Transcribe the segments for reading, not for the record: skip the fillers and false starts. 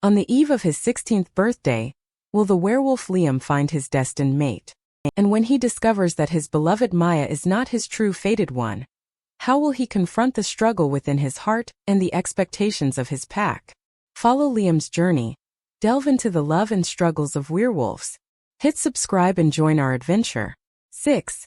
On the eve of his 16th birthday, will the werewolf Liam find his destined mate? And when he discovers that his beloved Maya is not his true fated one, how will he confront the struggle within his heart and the expectations of his pack? Follow Liam's journey. Delve into the love and struggles of werewolves. Hit subscribe and join our adventure. 6.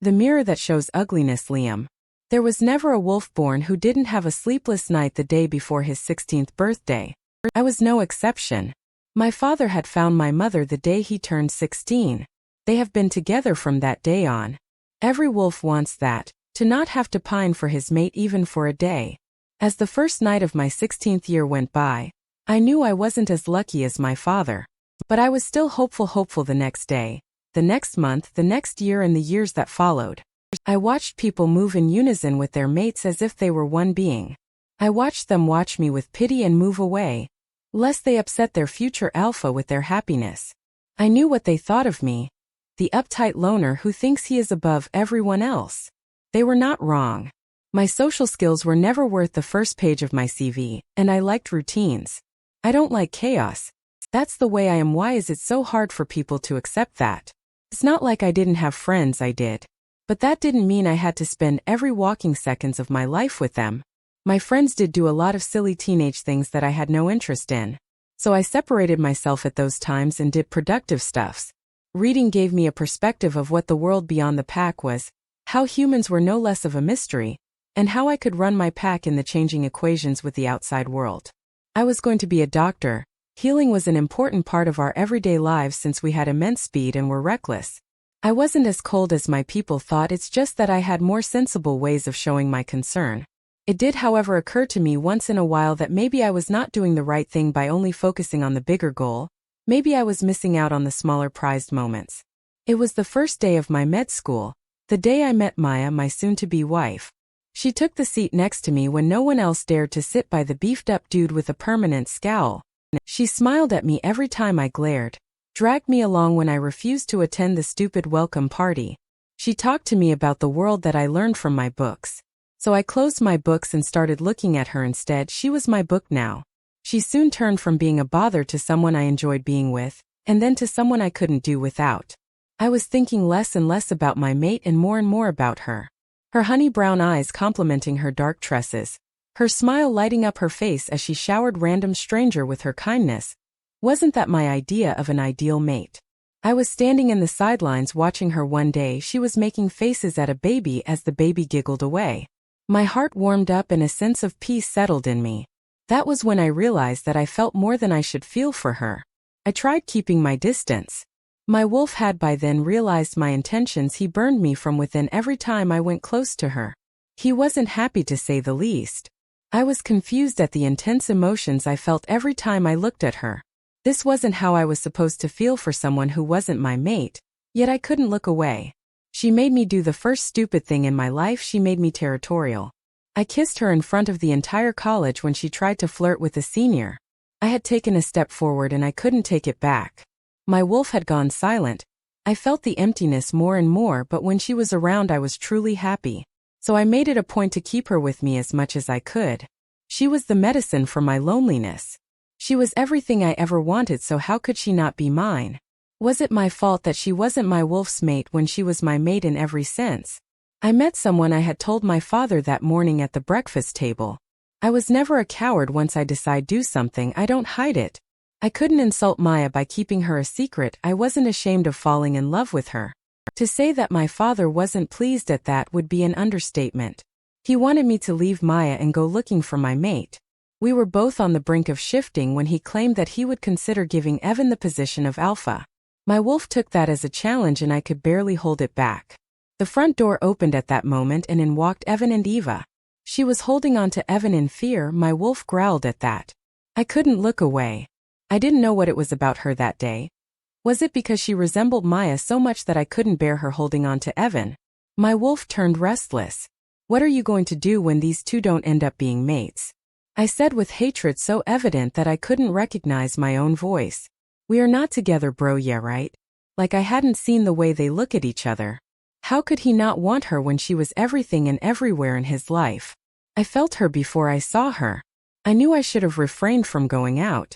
The mirror that shows ugliness. Liam. There was never a wolf born who didn't have a sleepless night the day before his 16th birthday. I was no exception. My father had found my mother the day he turned 16. They have been together from that day on. Every wolf wants that, to not have to pine for his mate even for a day. As the first night of my 16th year went by, I knew I wasn't as lucky as my father. But I was still hopeful the next day, the next month, the next year and the years that followed. I watched people move in unison with their mates as if they were one being. I watched them watch me with pity and move away, lest they upset their future alpha with their happiness. I knew what they thought of me, the uptight loner who thinks he is above everyone else. They were not wrong. My social skills were never worth the first page of my CV, and I liked routines. I don't like chaos. That's the way I am. Why is it so hard for people to accept that? It's not like I didn't have friends, I did. But that didn't mean I had to spend every waking seconds of my life with them. My friends did do a lot of silly teenage things that I had no interest in. So I separated myself at those times and did productive stuffs. Reading gave me a perspective of what the world beyond the pack was, how humans were no less of a mystery, and how I could run my pack in the changing equations with the outside world. I was going to be a doctor. Healing was an important part of our everyday lives since we had immense speed and were reckless. I wasn't as cold as my people thought, it's just that I had more sensible ways of showing my concern. It did, however, occur to me once in a while that maybe I was not doing the right thing by only focusing on the bigger goal. Maybe I was missing out on the smaller prized moments. It was the first day of my med school, the day I met Maya, my soon-to-be wife. She took the seat next to me when no one else dared to sit by the beefed-up dude with a permanent scowl. She smiled at me every time I glared, dragged me along when I refused to attend the stupid welcome party. She talked to me about the world that I learned from my books. So I closed my books and started looking at her instead. She was my book now. She soon turned from being a bother to someone I enjoyed being with, and then to someone I couldn't do without. I was thinking less and less about my mate and more about her. Her honey brown eyes complementing her dark tresses, her smile lighting up her face as she showered random stranger with her kindness. Wasn't that my idea of an ideal mate? I was standing in the sidelines watching her one day. She was making faces at a baby as the baby giggled away. My heart warmed up and a sense of peace settled in me. That was when I realized that I felt more than I should feel for her. I tried keeping my distance. My wolf had by then realized my intentions. He burned me from within every time I went close to her. He wasn't happy, to say the least. I was confused at the intense emotions I felt every time I looked at her. This wasn't how I was supposed to feel for someone who wasn't my mate, yet I couldn't look away. She made me do the first stupid thing in my life. She made me territorial. I kissed her in front of the entire college when she tried to flirt with a senior. I had taken a step forward and I couldn't take it back. My wolf had gone silent. I felt the emptiness more and more, but when she was around I was truly happy. So I made it a point to keep her with me as much as I could. She was the medicine for my loneliness. She was everything I ever wanted, so how could she not be mine? Was it my fault that she wasn't my wolf's mate when she was my mate in every sense? I met someone I had told my father that morning at the breakfast table. I was never a coward. Once I decide do something, I don't hide it. I couldn't insult Maya by keeping her a secret. I wasn't ashamed of falling in love with her. To say that my father wasn't pleased at that would be an understatement. He wanted me to leave Maya and go looking for my mate. We were both on the brink of shifting when he claimed that he would consider giving Evan the position of alpha. My wolf took that as a challenge and I could barely hold it back. The front door opened at that moment and in walked Evan and Eva. She was holding on to Evan in fear. My wolf growled at that. I couldn't look away. I didn't know what it was about her that day. Was it because she resembled Maya so much that I couldn't bear her holding on to Evan? My wolf turned restless. What are you going to do when these two don't end up being mates? I said with hatred so evident that I couldn't recognize my own voice. We are not together, bro, yeah right? Like I hadn't seen the way they look at each other. How could he not want her when she was everything and everywhere in his life? I felt her before I saw her. I knew I should have refrained from going out.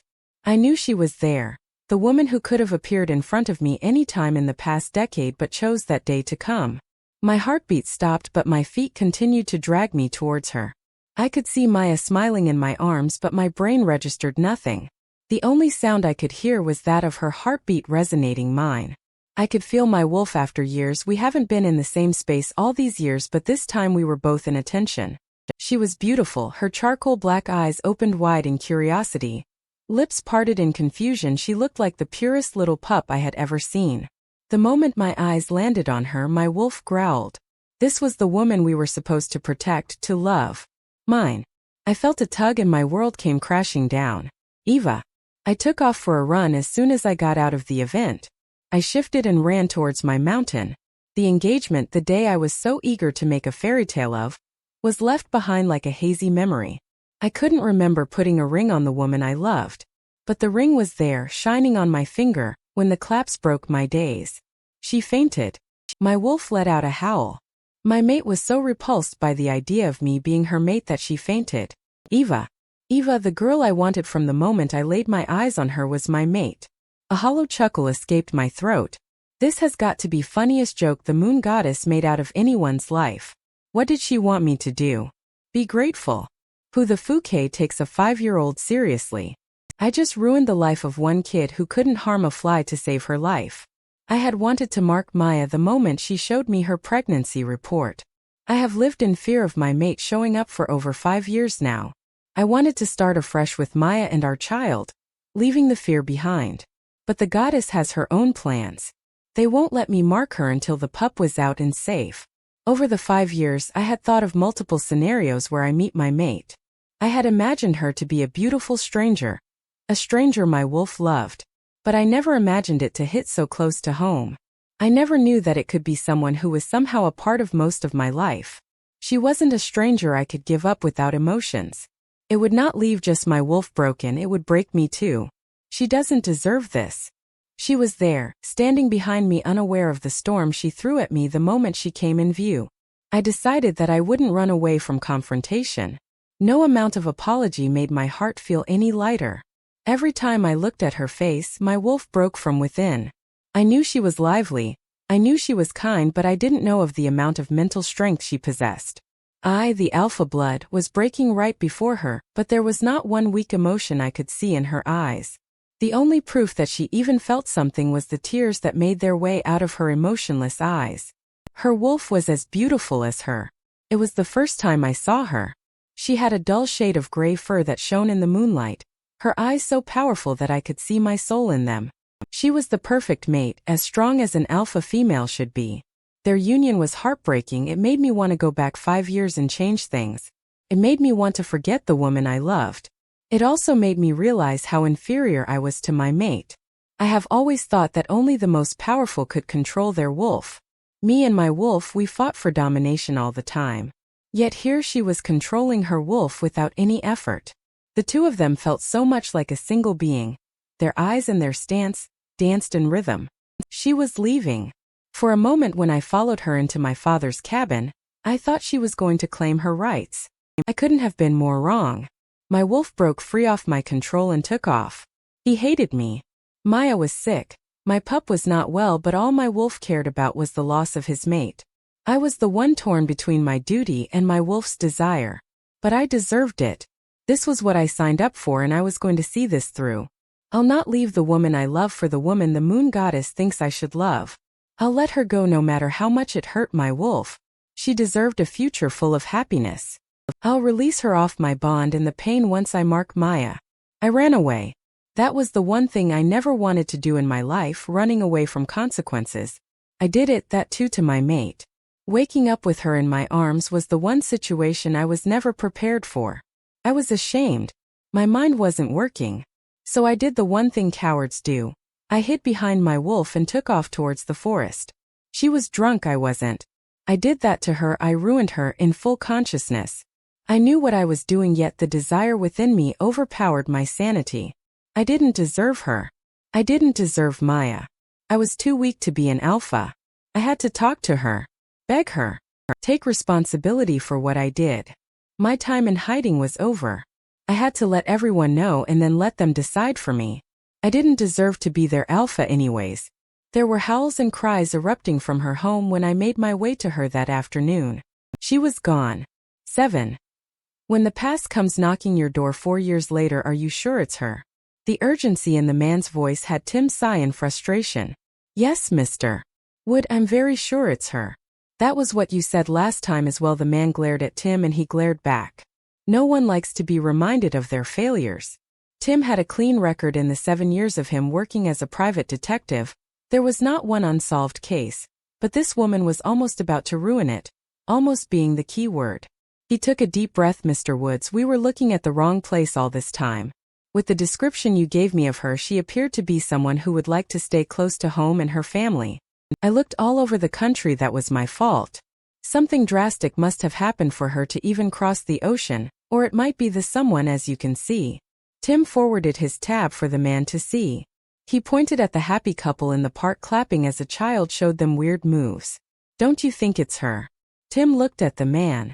I knew she was there, the woman who could have appeared in front of me any time in the past decade but chose that day to come. My heartbeat stopped but my feet continued to drag me towards her. I could see Maya smiling in my arms but my brain registered nothing. The only sound I could hear was that of her heartbeat resonating mine. I could feel my wolf after years. We haven't been in the same space all these years but this time we were both in attention. She was beautiful, her charcoal black eyes opened wide in curiosity. Lips parted in confusion, she looked like the purest little pup I had ever seen. The moment my eyes landed on her, my wolf growled. This was the woman we were supposed to protect, to love. Mine. I felt a tug and my world came crashing down. Eva. I took off for a run as soon as I got out of the event. I shifted and ran towards my mountain. The engagement, the day I was so eager to make a fairy tale of, was left behind like a hazy memory. I couldn't remember putting a ring on the woman I loved. But the ring was there, shining on my finger, when the claps broke my days. She fainted. My wolf let out a howl. My mate was so repulsed by the idea of me being her mate that she fainted. Eva. Eva, the girl I wanted from the moment I laid my eyes on her, was my mate. A hollow chuckle escaped my throat. This has got to be funniest joke the moon goddess made out of anyone's life. What did she want me to do? Be grateful. Who the Fouquet takes a 5-year-old seriously. I just ruined the life of one kid who couldn't harm a fly to save her life. I had wanted to mark Maya the moment she showed me her pregnancy report. I have lived in fear of my mate showing up for over 5 years now. I wanted to start afresh with Maya and our child, leaving the fear behind. But the goddess has her own plans. They won't let me mark her until the pup was out and safe. Over the 5 years, I had thought of multiple scenarios where I meet my mate. I had imagined her to be a beautiful stranger, a stranger my wolf loved. But I never imagined it to hit so close to home. I never knew that it could be someone who was somehow a part of most of my life. She wasn't a stranger I could give up without emotions. It would not leave just my wolf broken, it would break me too. She doesn't deserve this. She was there, standing behind me, unaware of the storm she threw at me the moment she came in view. I decided that I wouldn't run away from confrontation. No amount of apology made my heart feel any lighter. Every time I looked at her face, my wolf broke from within. I knew she was lively, I knew she was kind, but I didn't know of the amount of mental strength she possessed. I, the alpha blood, was breaking right before her, but there was not one weak emotion I could see in her eyes. The only proof that she even felt something was the tears that made their way out of her emotionless eyes. Her wolf was as beautiful as her. It was the first time I saw her. She had a dull shade of gray fur that shone in the moonlight, her eyes so powerful that I could see my soul in them. She was the perfect mate, as strong as an alpha female should be. Their union was heartbreaking. It made me want to go back 5 years and change things. It made me want to forget the woman I loved. It also made me realize how inferior I was to my mate. I have always thought that only the most powerful could control their wolf. Me and my wolf, we fought for domination all the time. Yet here she was controlling her wolf without any effort. The two of them felt so much like a single being. Their eyes and their stance danced in rhythm. She was leaving. For a moment when I followed her into my father's cabin, I thought she was going to claim her rights. I couldn't have been more wrong. My wolf broke free off my control and took off. He hated me. Maya was sick. My pup was not well, but all my wolf cared about was the loss of his mate. I was the one torn between my duty and my wolf's desire. But I deserved it. This was what I signed up for and I was going to see this through. I'll not leave the woman I love for the woman the moon goddess thinks I should love. I'll let her go no matter how much it hurt my wolf. She deserved a future full of happiness. I'll release her off my bond and the pain once I mark Maya. I ran away. That was the one thing I never wanted to do in my life, running away from consequences. I did it, that too, to my mate. Waking up with her in my arms was the one situation I was never prepared for. I was ashamed. My mind wasn't working. So I did the one thing cowards do. I hid behind my wolf and took off towards the forest. She was drunk, I wasn't. I did that to her, I ruined her in full consciousness. I knew what I was doing, yet the desire within me overpowered my sanity. I didn't deserve her. I didn't deserve Maya. I was too weak to be an alpha. I had to talk to her, beg her, take responsibility for what I did. My time in hiding was over. I had to let everyone know and then let them decide for me. I didn't deserve to be their alpha anyways. There were howls and cries erupting from her home when I made my way to her that afternoon. She was gone. 7. When the past comes knocking your door 4 years later, are you sure it's her? The urgency in the man's voice had Tim sigh in frustration. Yes, Mr. Wood, I'm very sure it's her. That was what you said last time as well. The man glared at Tim and he glared back. No one likes to be reminded of their failures. Tim had a clean record in the 7 years of him working as a private detective. There was not one unsolved case, but this woman was almost about to ruin it, almost being the key word. He took a deep breath. Mr. Woods, we were looking at the wrong place all this time. With the description you gave me of her, she appeared to be someone who would like to stay close to home and her family. I looked all over the country. That was my fault. Something drastic must have happened for her to even cross the ocean, or it might be the someone, as you can see. Tim forwarded his tab for the man to see. He pointed at the happy couple in the park clapping as a child showed them weird moves. Don't you think it's her? Tim looked at the man.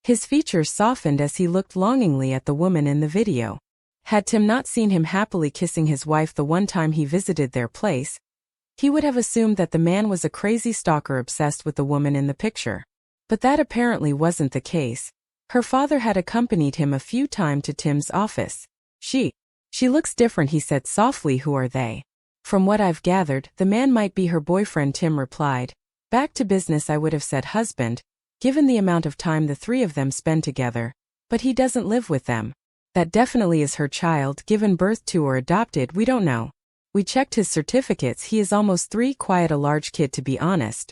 His features softened as he looked longingly at the woman in the video. Had Tim not seen him happily kissing his wife the one time he visited their place, he would have assumed that the man was a crazy stalker obsessed with the woman in the picture. But that apparently wasn't the case. Her father had accompanied him a few times to Tim's office. She looks different, he said softly. Who are they? From what I've gathered, the man might be her boyfriend, Tim replied. Back to business, I would have said husband, given the amount of time the three of them spend together. But he doesn't live with them. That definitely is her child, given birth to or adopted, we don't know. We checked his certificates. He is almost 3, quite a large kid to be honest.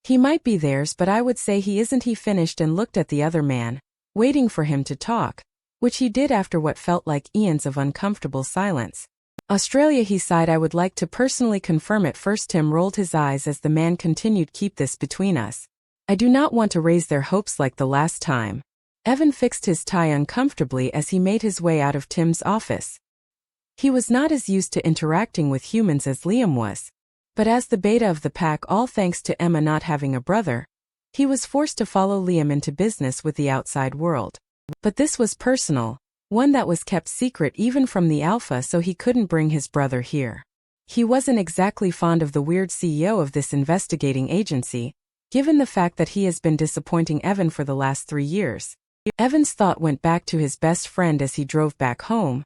He might be theirs, but I would say he isn't. He finished and looked at the other man, waiting for him to talk, which he did after what felt like eons of uncomfortable silence. Australia, he sighed. I would like to personally confirm it first. Tim rolled his eyes as the man continued. Keep this between us. I do not want to raise their hopes like the last time. Evan fixed his tie uncomfortably as he made his way out of Tim's office. He was not as used to interacting with humans as Liam was. But as the beta of the pack, all thanks to Emma not having a brother, he was forced to follow Liam into business with the outside world. But this was personal, one that was kept secret even from the alpha, so he couldn't bring his brother here. He wasn't exactly fond of the weird CEO of this investigating agency, given the fact that he has been disappointing Evan for the last 3 years. Evan's thought went back to his best friend as he drove back home.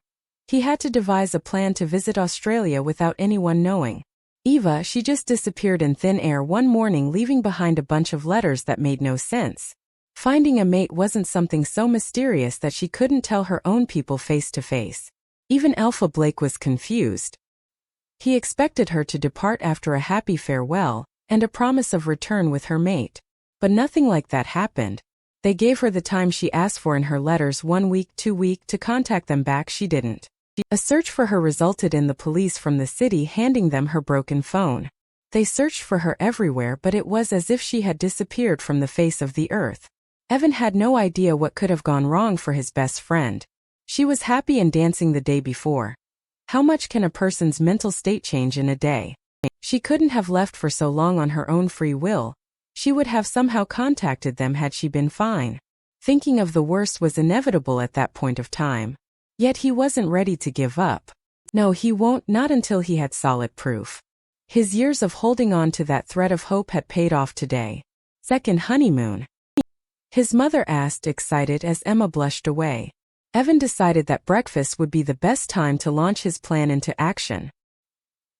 He had to devise a plan to visit Australia without anyone knowing. Eva, she just disappeared in thin air one morning, leaving behind a bunch of letters that made no sense. Finding a mate wasn't something so mysterious that she couldn't tell her own people face to face. Even Alpha Blake was confused. He expected her to depart after a happy farewell and a promise of return with her mate. But nothing like that happened. They gave her the time she asked for in her letters, 1 week, 2 weeks, to contact them back. She didn't. A search for her resulted in the police from the city handing them her broken phone. They searched for her everywhere, but it was as if she had disappeared from the face of the earth. Evan had no idea what could have gone wrong for his best friend. She was happy and dancing the day before. How much can a person's mental state change in a day? She couldn't have left for so long on her own free will. She would have somehow contacted them had she been fine. Thinking of the worst was inevitable at that point of time. Yet he wasn't ready to give up. No, he won't, not until he had solid proof. His years of holding on to that thread of hope had paid off today. Second honeymoon? His mother asked, excited, as Emma blushed away. Evan decided that breakfast would be the best time to launch his plan into action.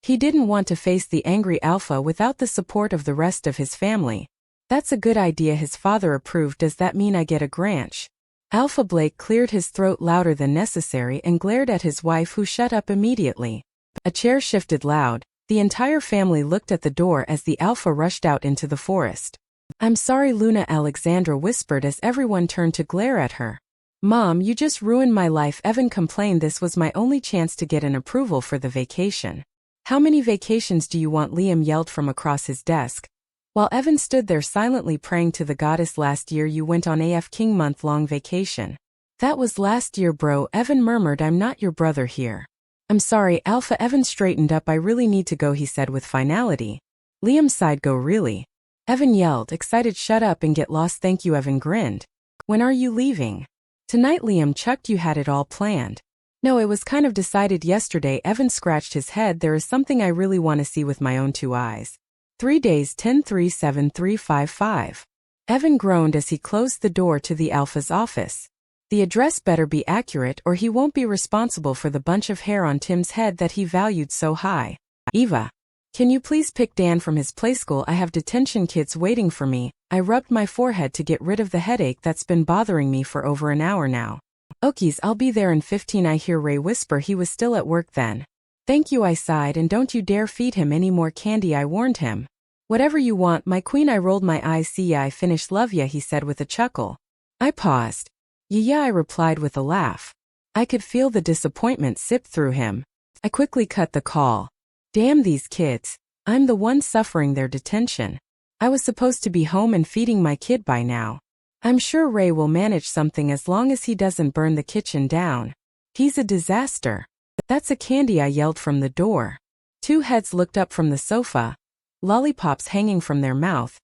He didn't want to face the angry Alpha without the support of the rest of his family. That's a good idea, his father approved. Does that mean I get a grant? Alpha Blake cleared his throat louder than necessary and glared at his wife, who shut up immediately. A chair shifted loud. The entire family looked at the door as the Alpha rushed out into the forest. I'm sorry, Luna, Alexandra whispered as everyone turned to glare at her. Mom, you just ruined my life, Evan complained. This was my only chance to get an approval for the vacation. How many vacations do you want? Liam yelled from across his desk. While Evan stood there silently praying to the goddess. Last year you went on AF King month-long vacation. That was last year, bro, Evan murmured. I'm not your brother here. I'm sorry, Alpha. Evan straightened up. I really need to go, he said with finality. Liam sighed. Go really? Evan yelled, excited. Shut up and get lost. Thank you, Evan grinned. When are you leaving? Tonight, Liam chucked. You had it all planned. No, it was kind of decided yesterday. Evan scratched his head. There is something I really want to see with my own two eyes. 3 days 10-3-7-3-5-5. Evan groaned as he closed the door to the Alpha's office. The address better be accurate or he won't be responsible for the bunch of hair on Tim's head that he valued so high. Eva, can you please pick Dan from his playschool? I have detention kids waiting for me. I rubbed my forehead to get rid of the headache that's been bothering me for over an hour now. Okies, I'll be there in 15. I hear Ray whisper he was still at work then. Thank you, I sighed, and don't you dare feed him any more candy, I warned him. Whatever you want, my queen. I rolled my eyes. See ya, I finished. Love ya, he said with a chuckle. I paused. Yeah, I replied with a laugh. I could feel the disappointment sip through him. I quickly cut the call. Damn these kids. I'm the one suffering their detention. I was supposed to be home and feeding my kid by now. I'm sure Ray will manage something as long as he doesn't burn the kitchen down. He's a disaster. That's a candy, I yelled from the door. Two heads looked up from the sofa, lollipops hanging from their mouth,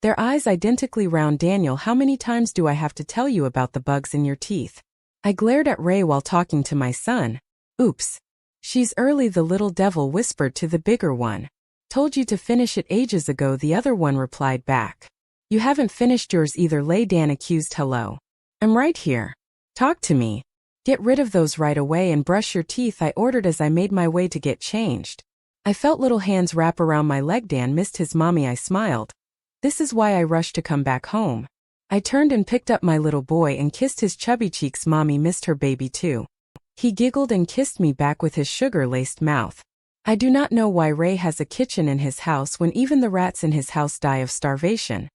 their eyes identically round. Daniel, how many times do I have to tell you about the bugs in your teeth? I glared at Ray while talking to my son. Oops. She's early, the little devil whispered to the bigger one. Told you to finish it ages ago, the other one replied back. You haven't finished yours either, lay Dan accused. Hello. I'm right here. Talk to me. Get rid of those right away and brush your teeth, I ordered as I made my way to get changed. I felt little hands wrap around my leg. Dan missed his mommy, I smiled. This is why I rushed to come back home. I turned and picked up my little boy and kissed his chubby cheeks. Mommy missed her baby too. He giggled and kissed me back with his sugar-laced mouth. I do not know why Ray has a kitchen in his house when even the rats in his house die of starvation.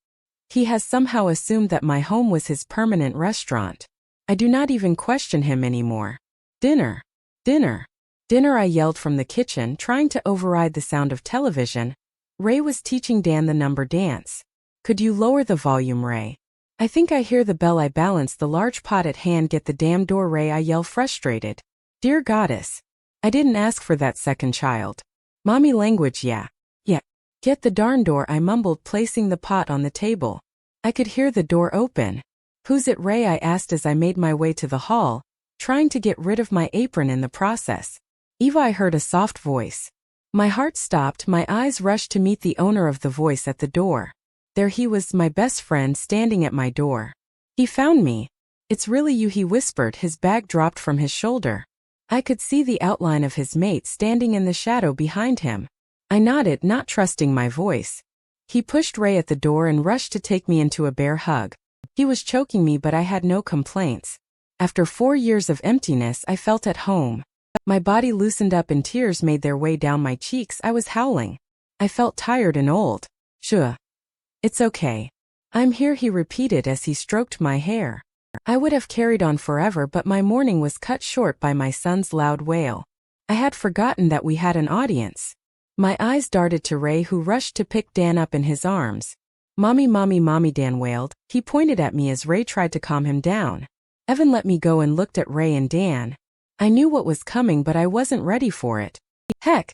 He has somehow assumed that my home was his permanent restaurant. I do not even question him anymore. Dinner. Dinner. Dinner, I yelled from the kitchen, trying to override the sound of television. Ray was teaching Dan the number dance. Could you lower the volume, Ray? I think I hear the bell. I balance the large pot at hand. Get the damn door, Ray, I yell frustrated. Dear goddess. I didn't ask for that second child. Mommy language, yeah. Yeah. Get the darn door, I mumbled, placing the pot on the table. I could hear the door open. Who's it, Ray? I asked as I made my way to the hall, trying to get rid of my apron in the process. Eva, I heard a soft voice. My heart stopped, my eyes rushed to meet the owner of the voice at the door. There he was, my best friend, standing at my door. He found me. It's really you, he whispered, his bag dropped from his shoulder. I could see the outline of his mate standing in the shadow behind him. I nodded, not trusting my voice. He pushed Ray at the door and rushed to take me into a bear hug. He was choking me, but I had no complaints. After 4 years of emptiness, I felt at home. My body loosened up and tears made their way down my cheeks. I was howling. I felt tired and old. Sure. It's okay. I'm here, he repeated as he stroked my hair. I would have carried on forever, but my morning was cut short by my son's loud wail. I had forgotten that we had an audience. My eyes darted to Ray, who rushed to pick Dan up in his arms. Mommy, mommy, mommy, Dan wailed. He pointed at me as Ray tried to calm him down. Evan let me go and looked at Ray and Dan. I knew what was coming, but I wasn't ready for it. Heck,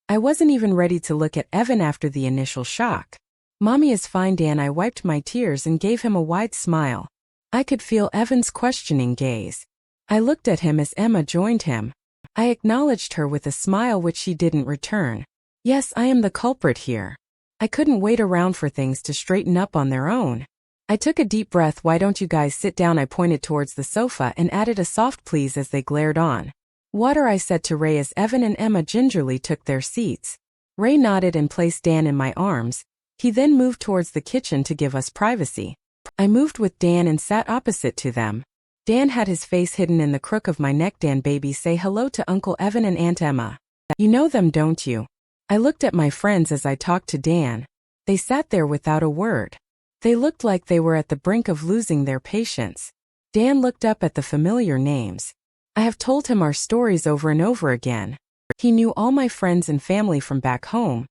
I wasn't even ready to look at Evan after the initial shock. Mommy is fine, Dan. I wiped my tears and gave him a wide smile. I could feel Evan's questioning gaze. I looked at him as Emma joined him. I acknowledged her with a smile which she didn't return. Yes, I am the culprit here. I couldn't wait around for things to straighten up on their own. I took a deep breath. Why don't you guys sit down? I pointed towards the sofa and added a soft please as they glared on. Water, I said to Ray as Evan and Emma gingerly took their seats. Ray nodded and placed Dan in my arms. He then moved towards the kitchen to give us privacy. I moved with Dan and sat opposite to them. Dan had his face hidden in the crook of my neck. Dan, baby, say hello to Uncle Evan and Aunt Emma. You know them, don't you? I looked at my friends as I talked to Dan. They sat there without a word. They looked like they were at the brink of losing their patience. Dan looked up at the familiar names. I have told him our stories over and over again. He knew all my friends and family from back home,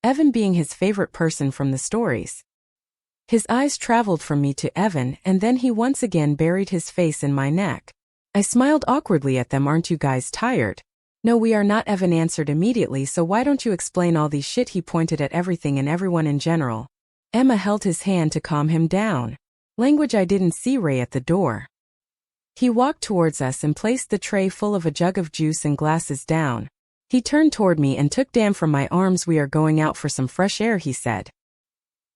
Evan being his favorite person from the stories. His eyes traveled from me to Evan, and then he once again buried his face in my neck. I smiled awkwardly at them. Aren't you guys tired? No, we are not, Evan answered immediately. So why don't you explain all these shit? He pointed at everything and everyone in general. Emma held his hand to calm him down. Language, I didn't see Ray at the door. He walked towards us and placed the tray full of a jug of juice and glasses down. He turned toward me and took Dan from my arms. "We are going out for some fresh air," he said.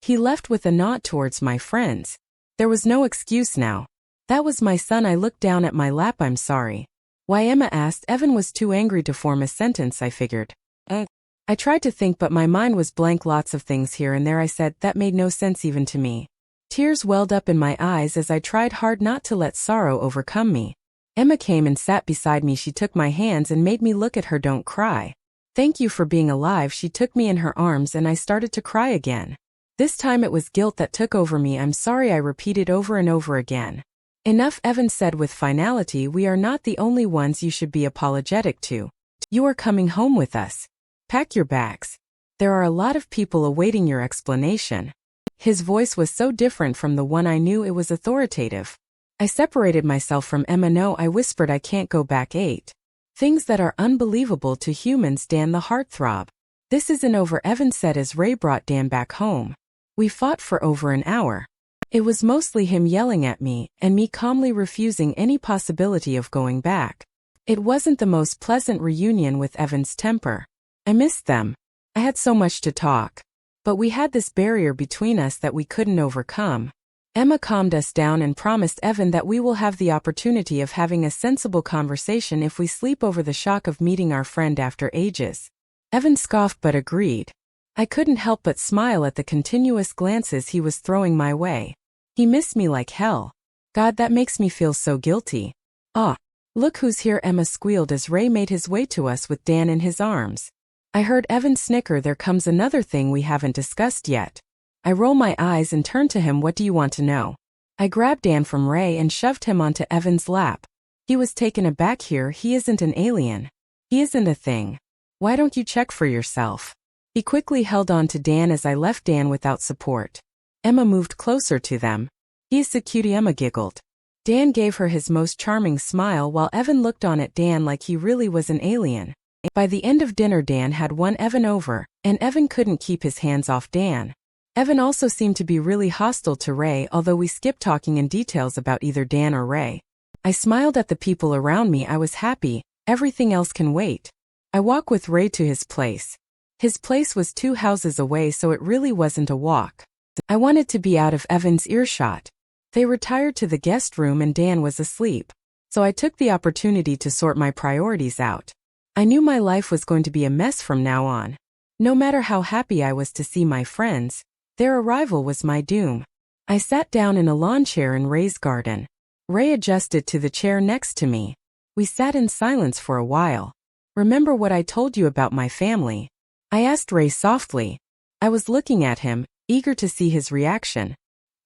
He left with a nod towards my friends. There was no excuse now. "That was my son." I looked down at my lap. "I'm sorry." "Why?" Emma asked. Evan was too angry to form a sentence, I figured. I tried to think, but my mind was blank. "Lots of things here and there," I said. That made no sense even to me. Tears welled up in my eyes as I tried hard not to let sorrow overcome me. Emma came and sat beside me. She took my hands and made me look at her. "Don't cry. Thank you for being alive." She took me in her arms and I started to cry again. This time it was guilt that took over me. "I'm sorry," I repeated over and over again. "Enough," Evan said with finality. "We are not the only ones you should be apologetic to. You are coming home with us. Pack your bags. There are a lot of people awaiting your explanation." His voice was so different from the one I knew. It was authoritative. I separated myself from Emma. "No," I whispered, "I can't go back." 8 things that are unbelievable to humans. Dan the heartthrob. "This isn't over," Evan said as Ray brought Dan back home. We fought for over an hour. It was mostly him yelling at me, and me calmly refusing any possibility of going back. It wasn't the most pleasant reunion with Evan's temper. I missed them. I had so much to talk. But we had this barrier between us that we couldn't overcome. Emma calmed us down and promised Evan that we will have the opportunity of having a sensible conversation if we sleep over the shock of meeting our friend after ages. Evan scoffed but agreed. I couldn't help but smile at the continuous glances he was throwing my way. He missed me like hell. God, that makes me feel so guilty. "Ah, look who's here," Emma squealed as Ray made his way to us with Dan in his arms. I heard Evan snicker. "There comes another thing we haven't discussed yet." I rolled my eyes and turned to him. "What do you want to know?" I grabbed Dan from Ray and shoved him onto Evan's lap. He was taken aback. "Here, he isn't an alien. He isn't a thing. Why don't you check for yourself?" He quickly held on to Dan as I left Dan without support. Emma moved closer to them. "He's a cutie," Emma giggled. Dan gave her his most charming smile while Evan looked on at Dan like he really was an alien. By the end of dinner, Dan had won Evan over, and Evan couldn't keep his hands off Dan. Evan also seemed to be really hostile to Ray, although we skipped talking in details about either Dan or Ray. I smiled at the people around me. I was happy. Everything else can wait. I walked with Ray to his place. His place was 2 houses away, so it really wasn't a walk. I wanted to be out of Evan's earshot. They retired to the guest room and Dan was asleep. So I took the opportunity to sort my priorities out. I knew my life was going to be a mess from now on. No matter how happy I was to see my friends, their arrival was my doom. I sat down in a lawn chair in Ray's garden. Ray adjusted to the chair next to me. We sat in silence for a while. "Remember what I told you about my family?" I asked Ray softly. I was looking at him, eager to see his reaction.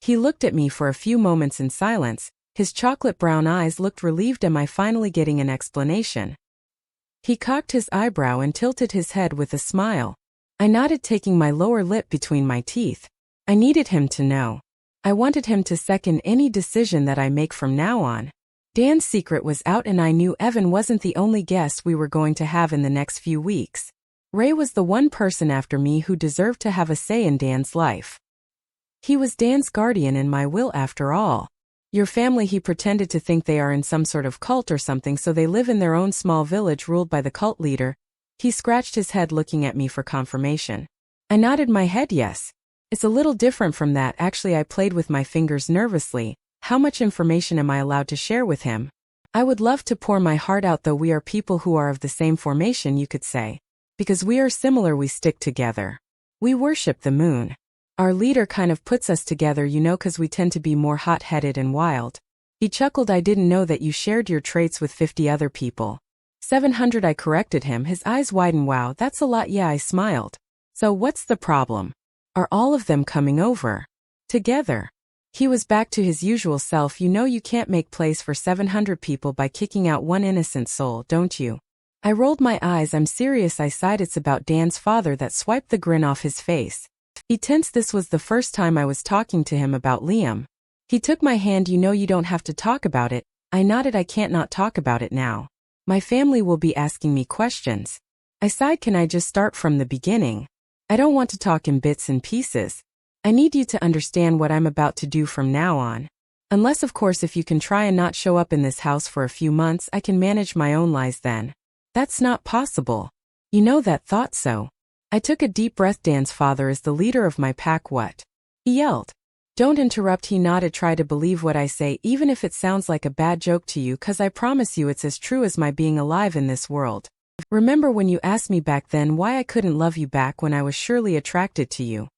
He looked at me for a few moments in silence. His chocolate brown eyes looked relieved. "Am I finally getting an explanation?" He cocked his eyebrow and tilted his head with a smile. I nodded, taking my lower lip between my teeth. I needed him to know. I wanted him to second any decision that I make from now on. Dan's secret was out, and I knew Evan wasn't the only guest we were going to have in the next few weeks. Ray was the one person after me who deserved to have a say in Dan's life. He was Dan's guardian in my will, after all. Your family, he pretended to think they are in some sort of cult or something, so they live in their own small village ruled by the cult leader. He scratched his head, looking at me for confirmation. I nodded my head yes. It's a little different from that, actually. I played with my fingers nervously. How much information am I allowed to share with him? I would love to pour my heart out, though we are people who are of the same formation, you could say. Because we are similar, we stick together. We worship the moon. Our leader kind of puts us together, you know, because we tend to be more hot-headed and wild. He chuckled. I didn't know that you shared your traits with 50 other people. 700, I corrected him. His eyes widened. Wow, that's a lot. Yeah, I smiled. So what's the problem? Are all of them coming over? Together? He was back to his usual self. You know you can't make place for 700 people by kicking out one innocent soul, don't you? I rolled my eyes. I'm serious, I sighed. It's about Dan's father. That swiped the grin off his face. He tensed. This was the first time I was talking to him about Liam. He took my hand. You know you don't have to talk about it. I nodded. I can't not talk about it now. My family will be asking me questions. I sighed. Can I just start from the beginning? I don't want to talk in bits and pieces. I need you to understand what I'm about to do from now on. Unless of course if you can try and not show up in this house for a few months I can manage my own lies then. That's not possible. You know that thought so. I took a deep breath. Dan's father is the leader of my pack. What? He yelled. Don't interrupt. He nodded. Try to believe what I say even if it sounds like a bad joke to you, cause I promise you it's as true as my being alive in this world. Remember when you asked me back then why I couldn't love you back when I was surely attracted to you?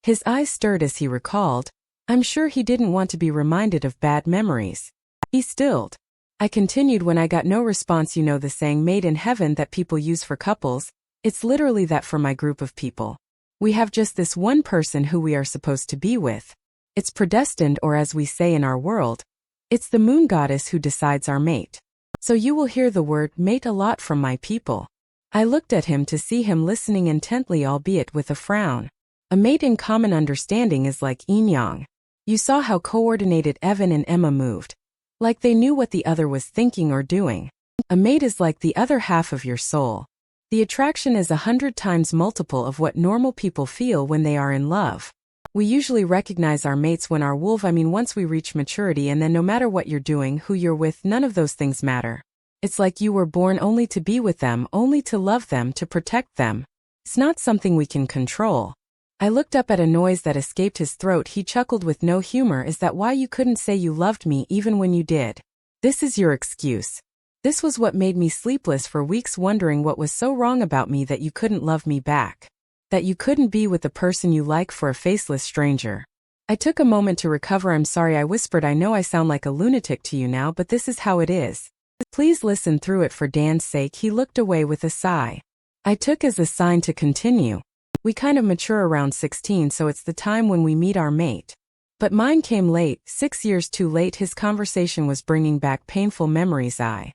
His eyes stirred as he recalled. I'm sure he didn't want to be reminded of bad memories. He stilled. I continued. When I got no response, you know the saying made in heaven that people use for couples? It's literally that for my group of people. We have just this one person who we are supposed to be with. It's predestined, or as we say in our world, it's the moon goddess who decides our mate. So you will hear the word mate a lot from my people. I looked at him to see him listening intently, albeit with a frown. A mate in common understanding is like yin-yang. You saw how coordinated Evan and Emma moved. Like they knew what the other was thinking or doing. A mate is like the other half of your soul. The attraction is 100 times multiple of what normal people feel when they are in love. We usually recognize our mates when our once we reach maturity, and then no matter what you're doing, who you're with, none of those things matter. It's like you were born only to be with them, only to love them, to protect them. It's not something we can control. I looked up at a noise that escaped his throat. He chuckled with no humor. Is that why you couldn't say you loved me even when you did? This is your excuse. This was what made me sleepless for weeks, wondering what was so wrong about me that you couldn't love me back. That you couldn't be with the person you like for a faceless stranger. I took a moment to recover. I'm sorry, I whispered. I know I sound like a lunatic to you now, but this is how it is. Please listen through it for Dan's sake. He looked away with a sigh. I took as a sign to continue. We kind of mature around 16, so it's the time when we meet our mate. But mine came late, 6 years too late. His conversation was bringing back painful memories. I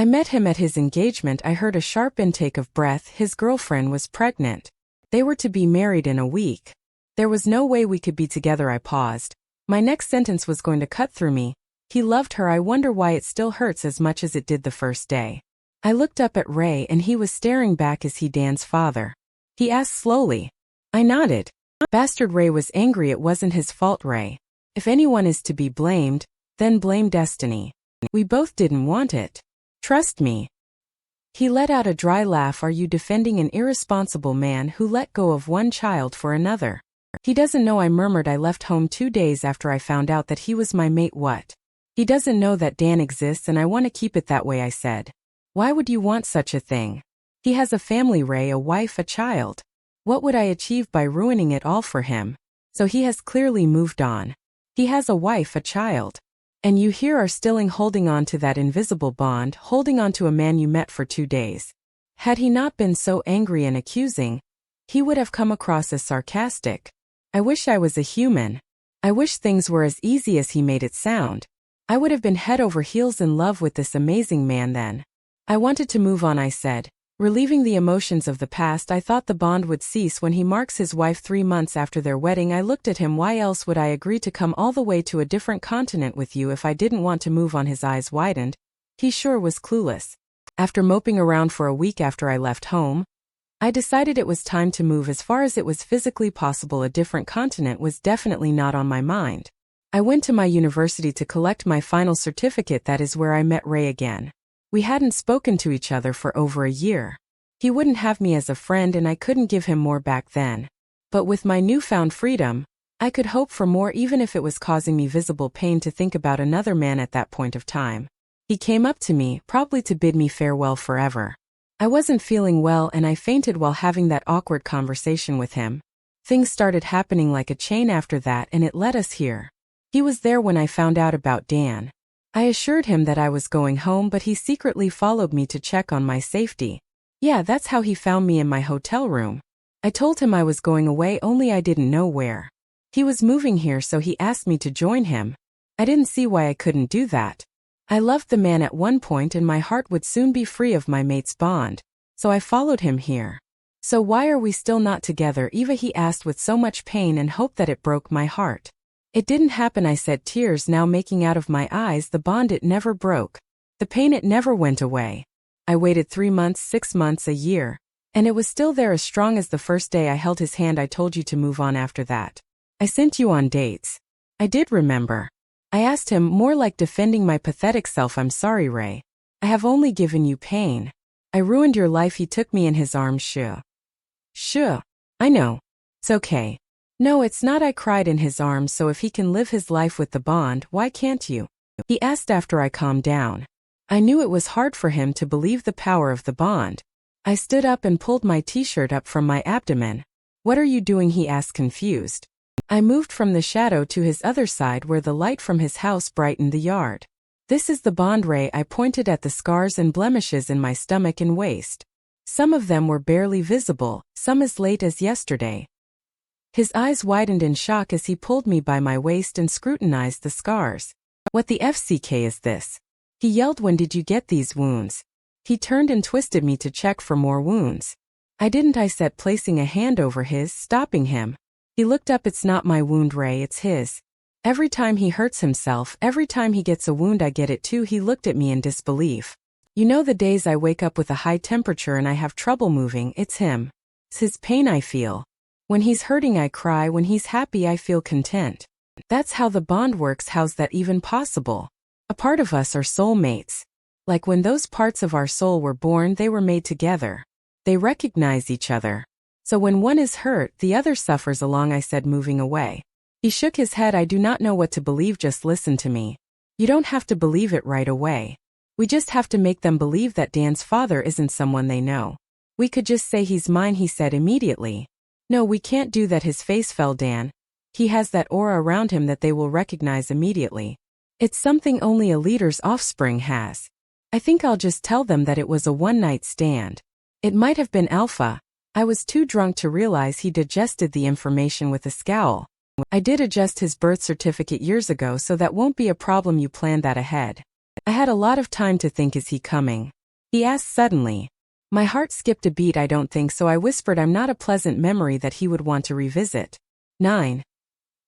met him at his engagement. I heard a sharp intake of breath. His girlfriend was pregnant. They were to be married in a week. There was no way we could be together. I paused. My next sentence was going to cut through me. He loved her. I wonder why it still hurts as much as it did the first day. I looked up at Ray and he was staring back. Is he Dan's father? He asked slowly. I nodded. Bastard. Ray was angry. It wasn't his fault, Ray. If anyone is to be blamed, then blame destiny. We both didn't want it. Trust me. He let out a dry laugh. Are you defending an irresponsible man who let go of one child for another? He doesn't know, I murmured. I left home 2 days after I found out that he was my mate. What? He doesn't know that Dan exists, and I want to keep it that way, I said. Why would you want such a thing? He has a family, Ray, a wife, a child. What would I achieve by ruining it all for him? So he has clearly moved on. He has a wife, a child. And you here are still holding on to that invisible bond, holding on to a man you met for 2 days. Had he not been so angry and accusing, he would have come across as sarcastic. I wish I was a human. I wish things were as easy as he made it sound. I would have been head over heels in love with this amazing man then. I wanted to move on, I said. Relieving the emotions of the past, I thought the bond would cease when he marks his wife 3 months after their wedding. I looked at him. Why else would I agree to come all the way to a different continent with you if I didn't want to move on? His eyes widened. He sure was clueless. After moping around for a week after I left home, I decided it was time to move as far as it was physically possible. A different continent was definitely not on my mind. I went to my university to collect my final certificate. That is where I met Ray again. We hadn't spoken to each other for over a year. He wouldn't have me as a friend, and I couldn't give him more back then. But with my newfound freedom, I could hope for more, even if it was causing me visible pain to think about another man at that point of time. He came up to me, probably to bid me farewell forever. I wasn't feeling well, and I fainted while having that awkward conversation with him. Things started happening like a chain after that, and it led us here. He was there when I found out about Dan. I assured him that I was going home, but he secretly followed me to check on my safety. Yeah, that's how he found me in my hotel room. I told him I was going away, only I didn't know where. He was moving here, so he asked me to join him. I didn't see why I couldn't do that. I loved the man at one point, and my heart would soon be free of my mate's bond. So I followed him here. So why are we still not together, Eva? He asked with so much pain and hope that it broke my heart. It didn't happen, I said, tears now making out of my eyes. The bond, it never broke. The pain, it never went away. I waited 3 months, 6 months, a year. And it was still there, as strong as the first day I held his hand. I told you to move on after that. I sent you on dates. I did remember. I asked him, more like defending my pathetic self. I'm sorry, Ray. I have only given you pain. I ruined your life. He took me in his arms. Shh. I know. It's okay. No, it's not. I cried in his arms. So if he can live his life with the bond, why can't you? He asked after I calmed down. I knew it was hard for him to believe the power of the bond. I stood up and pulled my t-shirt up from my abdomen. What are you doing? He asked, confused. I moved from the shadow to his other side where the light from his house brightened the yard. This is the bond, Ray. I pointed at the scars and blemishes in my stomach and waist. Some of them were barely visible, some as late as yesterday. His eyes widened in shock as he pulled me by my waist and scrutinized the scars. What the FCK is this? He yelled. When did you get these wounds? He turned and twisted me to check for more wounds. I didn't, I said, placing a hand over his, stopping him. He looked up. It's not my wound, Ray, it's his. Every time he hurts himself, every time he gets a wound, I get it too. He looked at me in disbelief. You know the days I wake up with a high temperature and I have trouble moving, it's him. It's his pain I feel. When he's hurting I cry, when he's happy I feel content. That's how the bond works. How's that even possible? A part of us are soulmates. Like when those parts of our soul were born, they were made together. They recognize each other. So when one is hurt, the other suffers along, I said, moving away. He shook his head. I do not know what to believe. Just listen to me. You don't have to believe it right away. We just have to make them believe that Dan's father isn't someone they know. We could just say he's mine, he said immediately. No, we can't do that. His face fell. Dan. He has that aura around him that they will recognize immediately. It's something only a leader's offspring has. I think I'll just tell them that it was a one-night stand. It might have been Alpha. I was too drunk to realize he digested the information with a scowl. I did adjust his birth certificate years ago, so that won't be a problem. You planned that ahead. I had a lot of time to think. Is he coming? He asked suddenly. My heart skipped a beat. I don't think so, I whispered. I'm not a pleasant memory that he would want to revisit. 9.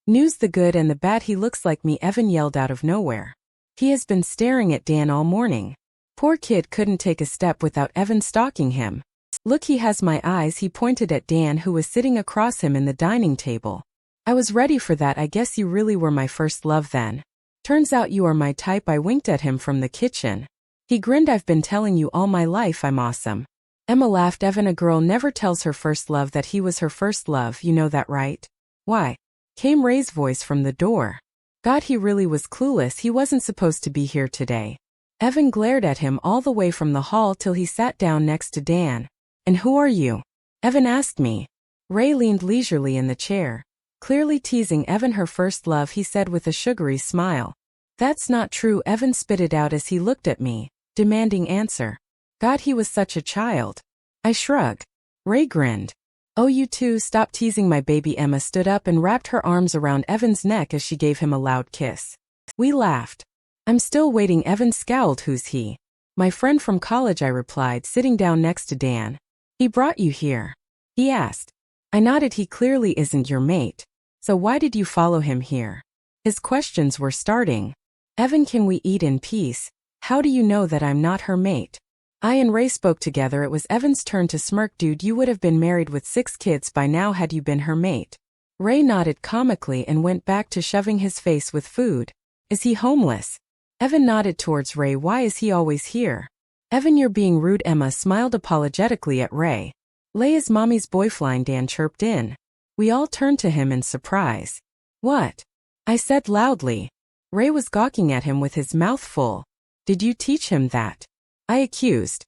News, the good and the bad. He looks like me, Evan yelled out of nowhere. He has been staring at Dan all morning. Poor kid couldn't take a step without Evan stalking him. Look, he has my eyes. He pointed at Dan, who was sitting across him in the dining table. I was ready for that. I guess you really were my first love then. Turns out you are my type. I winked at him from the kitchen. He grinned. I've been telling you all my life I'm awesome. Emma laughed. Evan, a girl never tells her first love that he was her first love. You know that, right? Why? Came Ray's voice from the door. God, he really was clueless. He wasn't supposed to be here today. Evan glared at him all the way from the hall till he sat down next to Dan. And who are you? Evan asked me. Ray leaned leisurely in the chair. Clearly teasing Evan. Her first love, he said with a sugary smile. That's not true, Evan spit it out as he looked at me, demanding answer. God, he was such a child. I shrugged. Ray grinned. Oh, you two, stop teasing my baby. Emma stood up and wrapped her arms around Evan's neck as she gave him a loud kiss. We laughed. I'm still waiting. Evan scowled. Who's he? My friend from college, I replied, sitting down next to Dan. He brought you here? He asked. I nodded. He clearly isn't your mate. So why did you follow him here? His questions were starting. Evan, can we eat in peace? How do you know that I'm not her mate? I and Ray spoke together. It was Evan's turn to smirk. Dude, you would have been married with 6 kids by now had you been her mate. Ray nodded comically and went back to shoving his face with food. Is he homeless? Evan nodded towards Ray. Why is he always here? Evan, you're being rude. Emma smiled apologetically at Ray. Lay is mommy's boyfriend, Dan chirped in. We all turned to him in surprise. What? I said loudly. Ray was gawking at him with his mouth full. Did you teach him that? I accused.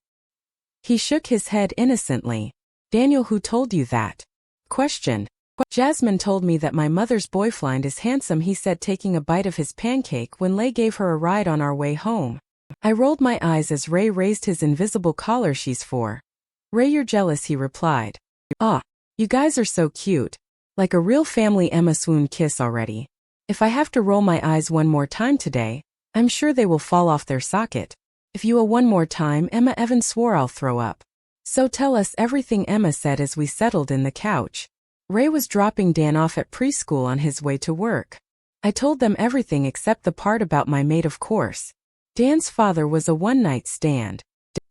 He shook his head innocently. Daniel, who told you that? Questioned. Jasmine told me that my mother's boyfriend is handsome, he said, taking a bite of his pancake when Lay gave her a ride on our way home. I rolled my eyes as Ray raised his invisible collar. She's for. Ray, you're jealous, he replied. Ah, you guys are so cute. Like a real family. Emma swooned. Kiss already. If I have to roll my eyes one more time today, I'm sure they will fall off their socket. If you will one more time, Emma. Evan swore. I'll throw up. So tell us everything, Emma said as we settled in the couch. Ray was dropping Dan off at preschool on his way to work. I told them everything except the part about my mate, of course. Dan's father was a one-night stand.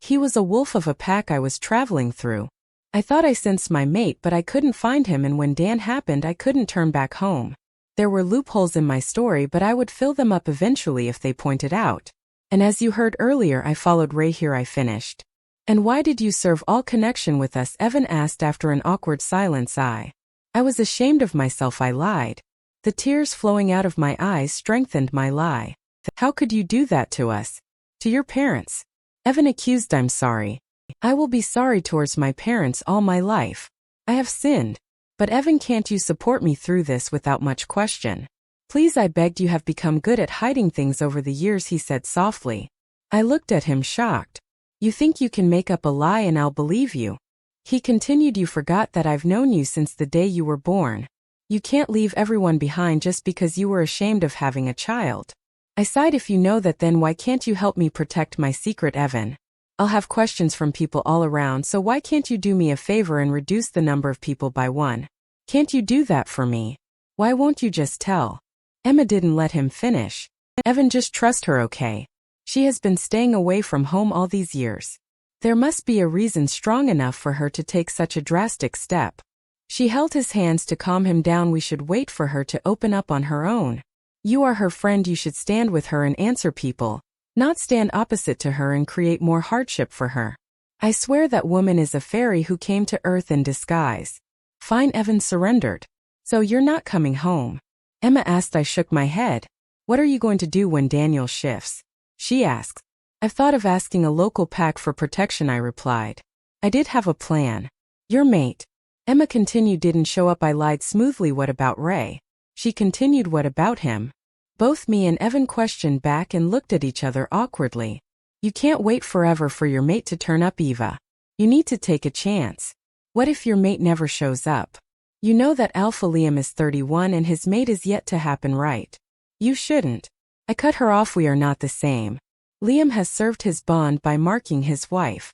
He was a wolf of a pack I was traveling through. I thought I sensed my mate, but I couldn't find him, and when Dan happened I couldn't turn back home. There were loopholes in my story, but I would fill them up eventually if they pointed out. And as you heard earlier, I followed Ray here, I finished. And why did you serve all connection with us? Evan asked after an awkward silence. I was ashamed of myself, I lied. The tears flowing out of my eyes strengthened my lie. How could you do that to us? To your parents? Evan accused. I'm sorry. I will be sorry towards my parents all my life. I have sinned. But Evan, can't you support me through this without much question? Please, I begged. You have become good at hiding things over the years, he said softly. I looked at him shocked. You think you can make up a lie and I'll believe you? He continued. You forgot that I've known you since the day you were born. You can't leave everyone behind just because you were ashamed of having a child. I sighed. If you know that, then why can't you help me protect my secret, Evan? I'll have questions from people all around, so why can't you do me a favor and reduce the number of people by 1? Can't you do that for me? Why won't you just tell? Emma didn't let him finish. Evan, just trust her, okay? She has been staying away from home all these years. There must be a reason strong enough for her to take such a drastic step. She held his hands to calm him down. We should wait for her to open up on her own. You are her friend. You should stand with her and answer people, not stand opposite to her and create more hardship for her. I swear that woman is a fairy who came to Earth in disguise. Fine, Evan surrendered. So you're not coming home? Emma asked. I shook my head. What are you going to do when Daniel shifts? She asked. I've thought of asking a local pack for protection, I replied. I did have a plan. Your mate, Emma continued, didn't show up. I lied smoothly. What about Ray? She continued. What about him? Both me and Evan questioned back and looked at each other awkwardly. You can't wait forever for your mate to turn up, Eva. You need to take a chance. What if your mate never shows up? You know that Alpha Liam is 31 and his mate is yet to happen, right? You shouldn't. I cut her off. We are not the same. Liam has served his bond by marking his wife.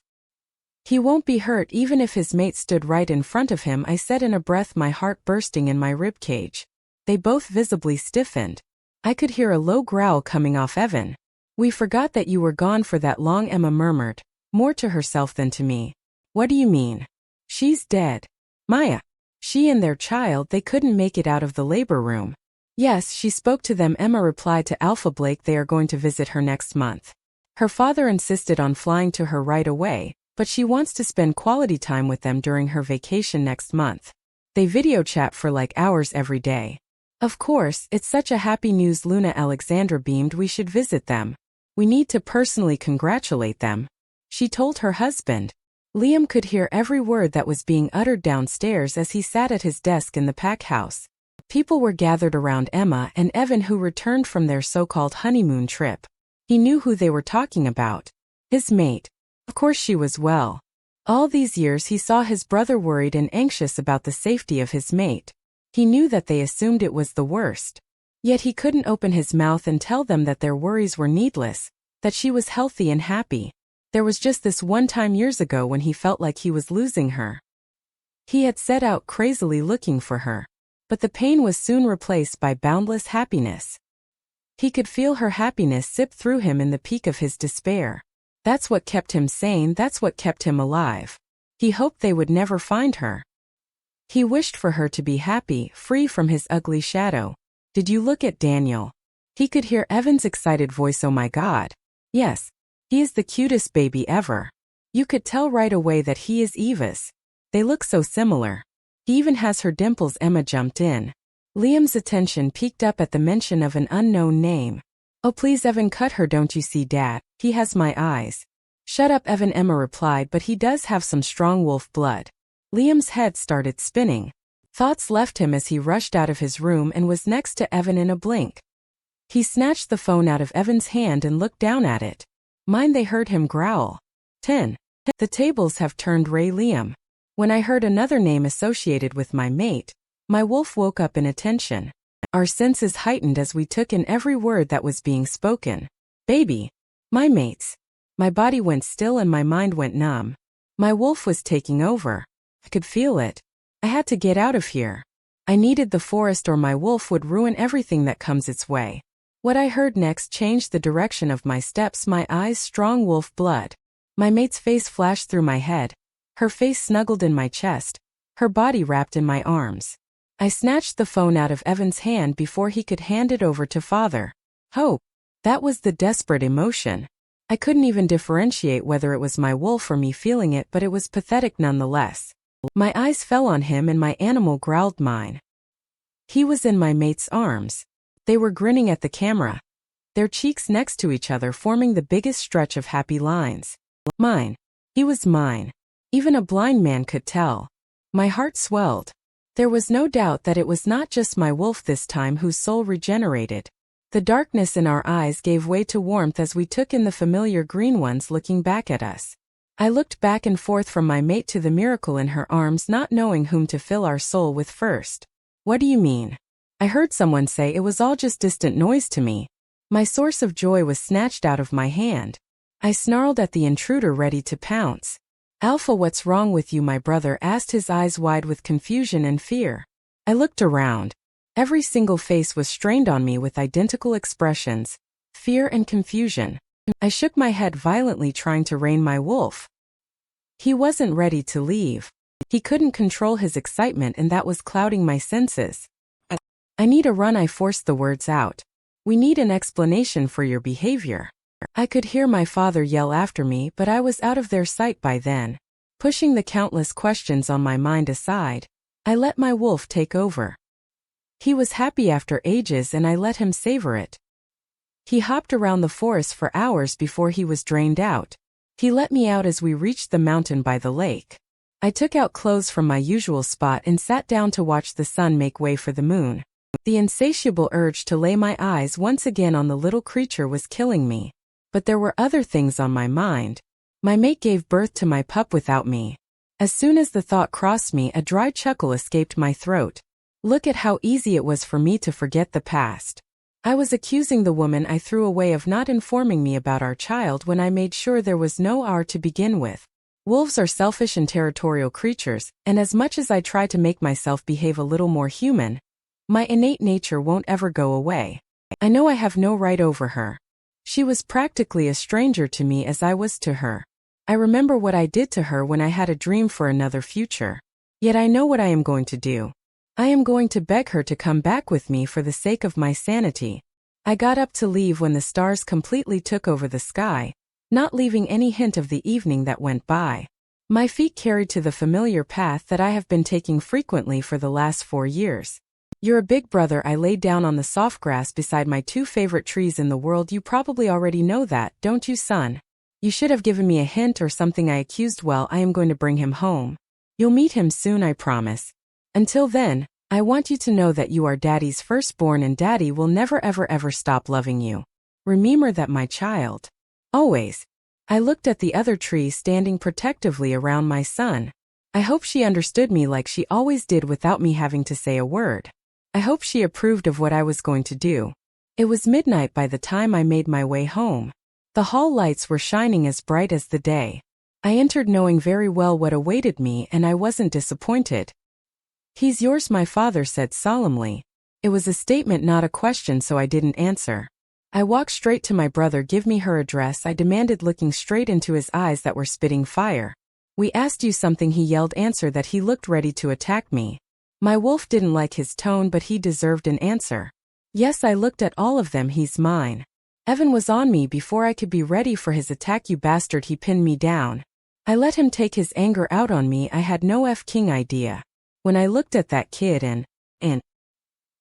He won't be hurt even if his mate stood right in front of him, I said in a breath, my heart bursting in my ribcage. They both visibly stiffened. I could hear a low growl coming off Evan. We forgot that you were gone for that long, Emma murmured, more to herself than to me. What do you mean? She's dead. Maya. She and their child, they couldn't make it out of the labor room. Yes, she spoke to them, Emma replied to Alpha Blake. They are going to visit her next month. Her father insisted on flying to her right away, but she wants to spend quality time with them during her vacation next month. They video chat for like hours every day. Of course, it's such a happy news. Luna Alexandra beamed. We should visit them. We need to personally congratulate them. She told her husband. Liam could hear every word that was being uttered downstairs as he sat at his desk in the pack house. People were gathered around Emma and Evan, who returned from their so-called honeymoon trip. He knew who they were talking about. His mate. Of course she was well. All these years he saw his brother worried and anxious about the safety of his mate. He knew that they assumed it was the worst. Yet he couldn't open his mouth and tell them that their worries were needless, that she was healthy and happy. There was just this one time years ago when he felt like he was losing her. He had set out crazily looking for her. But the pain was soon replaced by boundless happiness. He could feel her happiness sip through him in the peak of his despair. That's what kept him sane, that's what kept him alive. He hoped they would never find her. He wished for her to be happy, free from his ugly shadow. Did you look at Daniel? He could hear Evan's excited voice. Oh my God. Yes. He is the cutest baby ever. You could tell right away that he is Eva's. They look so similar. He even has her dimples. Emma jumped in. Liam's attention peaked up at the mention of an unknown name. Oh please, Evan, cut her. Don't you see, Dad? He has my eyes. Shut up, Evan, Emma replied, but he does have some strong wolf blood. Liam's head started spinning. Thoughts left him as he rushed out of his room and was next to Evan in a blink. He snatched the phone out of Evan's hand and looked down at it. Mind, they heard him growl. 10. The tables have turned. Ray Liam. When I heard another name associated with my mate, my wolf woke up in attention. Our senses heightened as we took in every word that was being spoken. Baby. My mates. My body went still and my mind went numb. My wolf was taking over. I could feel it. I had to get out of here. I needed the forest or my wolf would ruin everything that comes its way. What I heard next changed the direction of my steps. My eyes, strong wolf blood. My mate's face flashed through my head. Her face snuggled in my chest. Her body wrapped in my arms. I snatched the phone out of Evan's hand before he could hand it over to Father. Hope. That was the desperate emotion. I couldn't even differentiate whether it was my wolf or me feeling it, but it was pathetic nonetheless. My eyes fell on him and my animal growled mine. He was in my mate's arms. They were grinning at the camera, their cheeks next to each other forming the biggest stretch of happy lines. Mine. He was mine. Even a blind man could tell. My heart swelled. There was no doubt that it was not just my wolf this time whose soul regenerated. The darkness in our eyes gave way to warmth as we took in the familiar green ones looking back at us. I looked back and forth from my mate to the miracle in her arms, not knowing whom to fill our soul with first. What do you mean? I heard someone say. It was all just distant noise to me. My source of joy was snatched out of my hand. I snarled at the intruder, ready to pounce. Alpha, what's wrong with you? My brother asked, his eyes wide with confusion and fear. I looked around. Every single face was strained on me with identical expressions, fear and confusion. I shook my head violently, trying to rein my wolf. He wasn't ready to leave. He couldn't control his excitement, and that was clouding my senses. I need a run, I forced the words out. We need an explanation for your behavior. I could hear my father yell after me, but I was out of their sight by then. Pushing the countless questions on my mind aside, I let my wolf take over. He was happy after ages, and I let him savor it. He hopped around the forest for hours before he was drained out. He let me out as we reached the mountain by the lake. I took out clothes from my usual spot and sat down to watch the sun make way for the moon. The insatiable urge to lay my eyes once again on the little creature was killing me. But there were other things on my mind. My mate gave birth to my pup without me. As soon as the thought crossed me, a dry chuckle escaped my throat. Look at how easy it was for me to forget the past. I was accusing the woman I threw away of not informing me about our child when I made sure there was no our to begin with. Wolves are selfish and territorial creatures, and as much as I try to make myself behave a little more human, my innate nature won't ever go away. I know I have no right over her. She was practically a stranger to me as I was to her. I remember what I did to her when I had a dream for another future. Yet I know what I am going to do. I am going to beg her to come back with me for the sake of my sanity. I got up to leave when the stars completely took over the sky, not leaving any hint of the evening that went by. My feet carried to the familiar path that I have been taking frequently for the last 4 years. You're a big brother. I laid down on the soft grass beside my 2 favorite trees in the world. You probably already know that, don't you, son? You should have given me a hint or something. I accused. Well, I am going to bring him home. You'll meet him soon, I promise. Until then, I want you to know that you are Daddy's firstborn and Daddy will never ever stop loving you. Remember that, my child. Always. I looked at the other tree standing protectively around my son. I hope she understood me like she always did without me having to say a word. I hope she approved of what I was going to do. It was midnight by the time I made my way home. The hall lights were shining as bright as the day. I entered knowing very well what awaited me, and I wasn't disappointed. He's yours, my father said solemnly. It was a statement, not a question, so I didn't answer. I walked straight to my brother. Give me her address, I demanded, looking straight into his eyes that were spitting fire. We asked you something, he yelled. Answer that. He looked ready to attack me. My wolf didn't like his tone, but he deserved an answer. Yes, I looked at all of them. He's mine. Evan was on me before I could be ready for his attack. You bastard, he pinned me down. I let him take his anger out on me. I had no f-king idea. When I looked at that kid and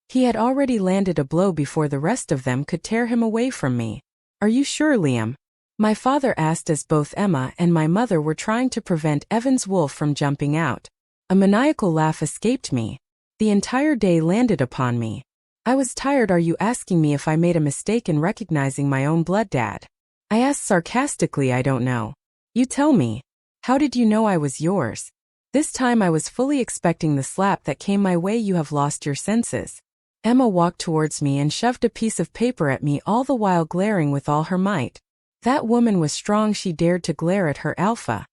he had already landed a blow before the rest of them could tear him away from me. Are you sure, Liam? My father asked as both Emma and my mother were trying to prevent Evan's wolf from jumping out. A maniacal laugh escaped me. The entire day landed upon me. I was tired. Are you asking me if I made a mistake in recognizing my own blood, Dad? I asked sarcastically. I don't know. You tell me. How did you know I was yours? This time I was fully expecting the slap that came my way. You have lost your senses. Emma walked towards me and shoved a piece of paper at me, all the while glaring with all her might. That woman was strong. She dared to glare at her alpha.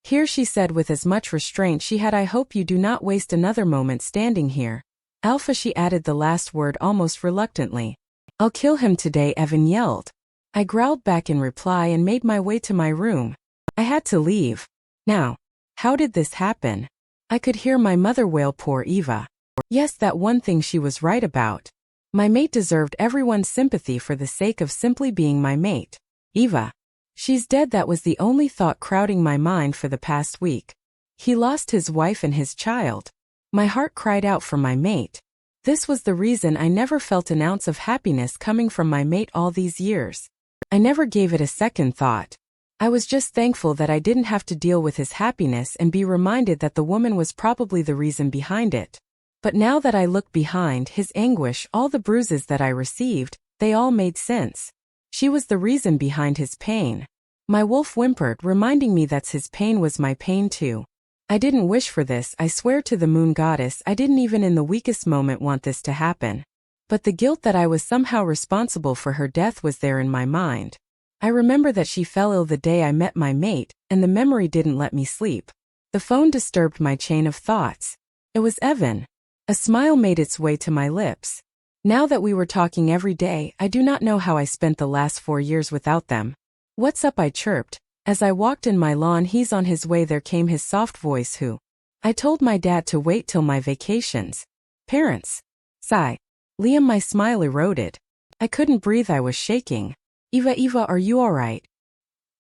Here, she said with as much restraint she had. I hope you do not waste another moment standing here. Alpha, she added the last word almost reluctantly. I'll kill him today, Evan yelled. I growled back in reply and made my way to my room. I had to leave. Now, how did this happen? I could hear my mother wail. Poor Eva. Yes, that one thing she was right about. My mate deserved everyone's sympathy for the sake of simply being my mate. Eva. She's dead. That was the only thought crowding my mind for the past week. He lost his wife and his child. My heart cried out for my mate. This was the reason I never felt an ounce of happiness coming from my mate all these years. I never gave it a second thought. I was just thankful that I didn't have to deal with his happiness and be reminded that the woman was probably the reason behind it. But now that I look behind his anguish, all the bruises that I received, they all made sense. She was the reason behind his pain. My wolf whimpered, reminding me that his pain was my pain too. I didn't wish for this, I swear to the moon goddess, I didn't even in the weakest moment want this to happen. But the guilt that I was somehow responsible for her death was there in my mind. I remember that she fell ill the day I met my mate, and the memory didn't let me sleep. The phone disturbed my chain of thoughts. It was Evan. A smile made its way to my lips. Now that we were talking every day, I do not know how I spent the last 4 years without them. "What's up?" I chirped. As I walked in my lawn, "He's on his way." There came his soft voice. "Who?" I told my dad to wait till my vacations. "Parents." Sigh. Liam. My smile eroded. I couldn't breathe, I was shaking. Eva, are you alright?"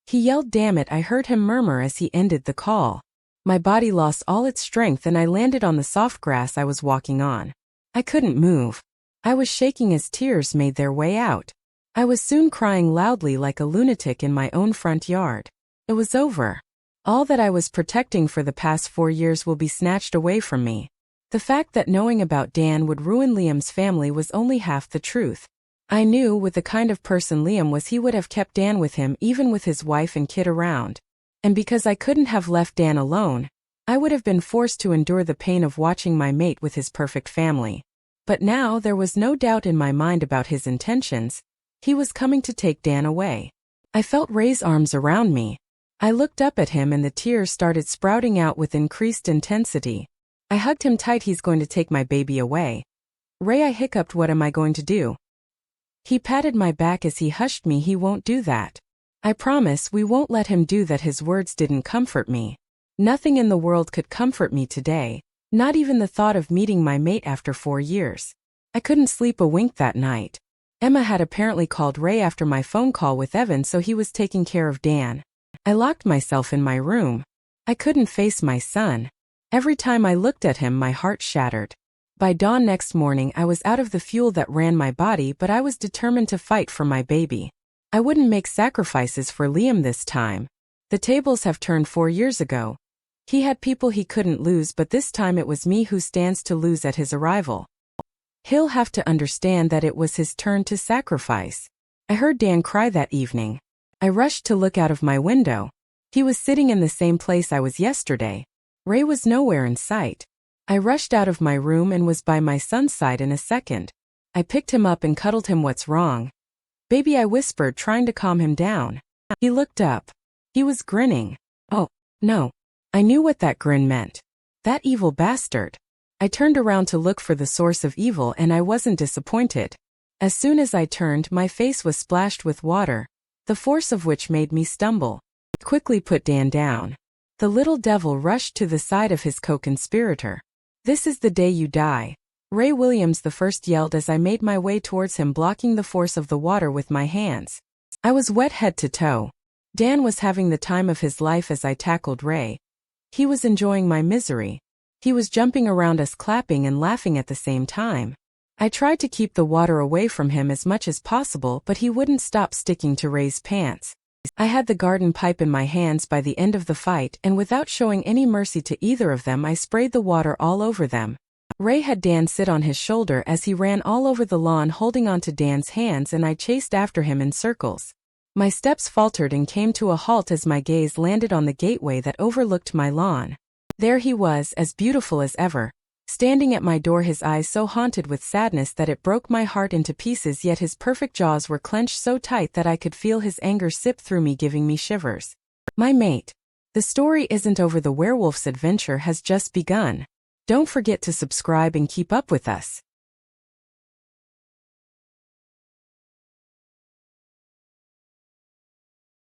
He yelled. Damn it, I heard him murmur as he ended the call. My body lost all its strength and I landed on the soft grass I was walking on. I couldn't move. I was shaking as tears made their way out. I was soon crying loudly like a lunatic in my own front yard. It was over. All that I was protecting for the past 4 years will be snatched away from me. The fact that knowing about Dan would ruin Liam's family was only half the truth. I knew with the kind of person Liam was, he would have kept Dan with him even with his wife and kid around. And because I couldn't have left Dan alone, I would have been forced to endure the pain of watching my mate with his perfect family. But now there was no doubt in my mind about his intentions. He was coming to take Dan away. I felt Ray's arms around me. I looked up at him and the tears started sprouting out with increased intensity. I hugged him tight. "He's going to take my baby away." "Ray," I hiccuped, "what am I going to do?" He patted my back as he hushed me. "He won't do that. I promise we won't let him do that." His words didn't comfort me. Nothing in the world could comfort me today, not even the thought of meeting my mate after 4 years. I couldn't sleep a wink that night. Emma had apparently called Ray after my phone call with Evan, so he was taking care of Dan. I locked myself in my room. I couldn't face my son. Every time I looked at him, my heart shattered. By dawn next morning, I was out of the fuel that ran my body, but I was determined to fight for my baby. I wouldn't make sacrifices for Liam this time. The tables have turned 4 years ago. He had people he couldn't lose, but this time it was me who stands to lose at his arrival. He'll have to understand that it was his turn to sacrifice. I heard Dan cry that evening. I rushed to look out of my window. He was sitting in the same place I was yesterday. Ray was nowhere in sight. I rushed out of my room and was by my son's side in a second. I picked him up and cuddled him. "What's wrong?" "Baby," I whispered, trying to calm him down. He looked up. He was grinning. "Oh, no." I knew what that grin meant. That evil bastard. I turned around to look for the source of evil and I wasn't disappointed. As soon as I turned, my face was splashed with water, the force of which made me stumble. Quickly put Dan down. The little devil rushed to the side of his co-conspirator. "This is the day you die." Ray Williams the first yelled as I made my way towards him, blocking the force of the water with my hands. I was wet head to toe. Dan was having the time of his life as I tackled Ray. He was enjoying my misery. He was jumping around us, clapping and laughing at the same time. I tried to keep the water away from him as much as possible, but he wouldn't stop sticking to Ray's pants. I had the garden pipe in my hands by the end of the fight, and without showing any mercy to either of them, I sprayed the water all over them. Ray had Dan sit on his shoulder as he ran all over the lawn holding onto Dan's hands, and I chased after him in circles. My steps faltered and came to a halt as my gaze landed on the gateway that overlooked my lawn. There he was, as beautiful as ever, standing at my door, his eyes so haunted with sadness that it broke my heart into pieces, yet his perfect jaws were clenched so tight that I could feel his anger sip through me, giving me shivers. My mate. The story isn't over. The werewolf's adventure has just begun. Don't forget to subscribe and keep up with us.